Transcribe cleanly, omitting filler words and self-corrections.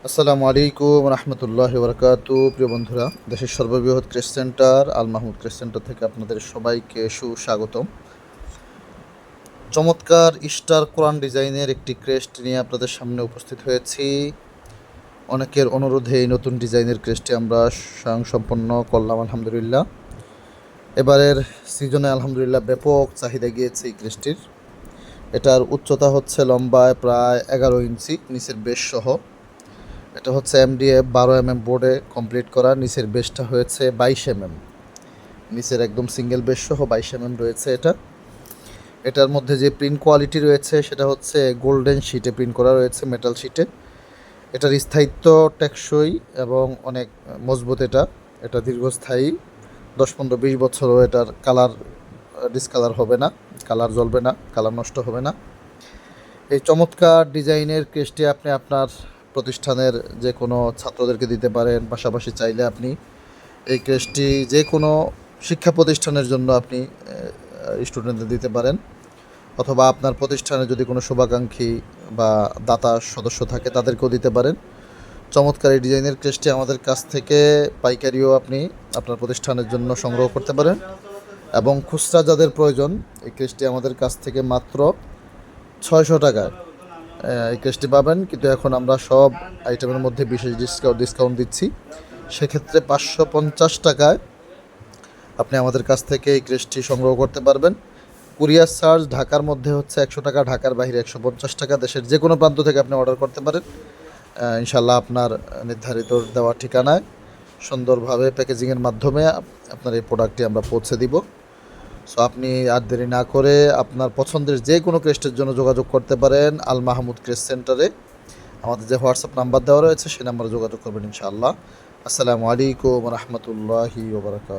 আসসালামু আলাইকুম রহমতুল্লাহি বরকাতু। প্রিয় বন্ধুরা, দেশের সর্ববৃহৎ crest centre Al Mahmud crest centre থেকে আপনাদের সবাইকে সুস্বাগতম। চমৎকার স্টার কোরআন ডিজাইনের একটি ক্রেস্ট নিয়ে আপনাদের সামনে উপস্থিত হয়েছি। অনেকের অনুরোধে এই নতুন ডিজাইনের ক্রেস্টটি আমরা স্বয়ংসম্পন্ন করলাম আলহামদুলিল্লাহ। এবারের সিজনে আলহামদুলিল্লাহ ব্যাপক চাহিদা গিয়েছে এই ক্রেস্টটির। এটার উচ্চতা হচ্ছে লম্বায় প্রায় 11 ইঞ্চি, নিচের বেশ সহ। এটা হচ্ছে এমডিএফ 12 বোর্ডে কমপ্লিট করা। নিচের বেসটা হয়েছে 22 নিচের একদম সিঙ্গেল বেস সহ 22 রয়েছে। এটার মধ্যে যে প্রিন্ট কোয়ালিটি রয়েছে সেটা হচ্ছে গোল্ডেন শিটে প্রিন্ট করা রয়েছে, মেটাল শিটে। এটার স্থায়িত্ব টেকসই এবং অনেক মজবুত। এটা দীর্ঘস্থায়ী, 10-15-20 বছরও এটার কালার ডিসকালার হবে না, কালার জ্বলবে না, কালার নষ্ট হবে না। এই চমৎকার ডিজাইনের কেসটি আপনি আপনার প্রতিষ্ঠানের যে কোনো ছাত্রদেরকে দিতে পারেন। পাশাপাশি চাইলে আপনি এই কেসটি যে কোনো শিক্ষা প্রতিষ্ঠানের জন্য আপনি স্টুডেন্টদের দিতে পারেন, অথবা আপনার প্রতিষ্ঠানে যদি কোনো শুভাকাঙ্ক্ষী বা দাতা সদস্য থাকে তাদেরকেও দিতে পারেন। চমৎকার এই ডিজাইনের কেসটি আমাদের কাছ থেকে পাইকারিও আপনি আপনার প্রতিষ্ঠানের জন্য সংগ্রহ করতে পারেন, এবং খুচরা যাদের প্রয়োজন এই কেসটি আমাদের কাছ থেকে মাত্র 600 টাকায় এই কেসটি পাবেন। কিন্তু এখন আমরা সব আইটেমের মধ্যে বিশেষ ডিসকাউন্ট দিচ্ছি। সেক্ষেত্রে 550 টাকায় আপনি আমাদের কাছ থেকে এই কেসটি সংগ্রহ করতে পারবেন। কুরিয়ার চার্জ ঢাকার মধ্যে হচ্ছে 100 টাকা, ঢাকার বাইরে 150 টাকা। দেশের যে কোনো প্রান্ত থেকে আপনি অর্ডার করতে পারেন। ইনশাল্লাহ আপনার নির্ধারিত দেওয়া ঠিকানায় সুন্দরভাবে প্যাকেজিংয়ের মাধ্যমে আপনার এই প্রোডাক্টটি আমরা পৌঁছে দিব। সো আপনি আর দেরি না করে আপনার পছন্দের যে কোনো ক্রেস্টের জন্য যোগাযোগ করতে পারেন আল মাহমুদ ক্রেস্ট সেন্টারে। আমাদের যে হোয়াটসঅ্যাপ নাম্বার দেওয়া রয়েছে সেই নাম্বারে যোগাযোগ করবেন ইনশাআল্লাহ। আসসালামু আলাইকুম রহমতুল্লাহি ওয়া বারাকাতুহু।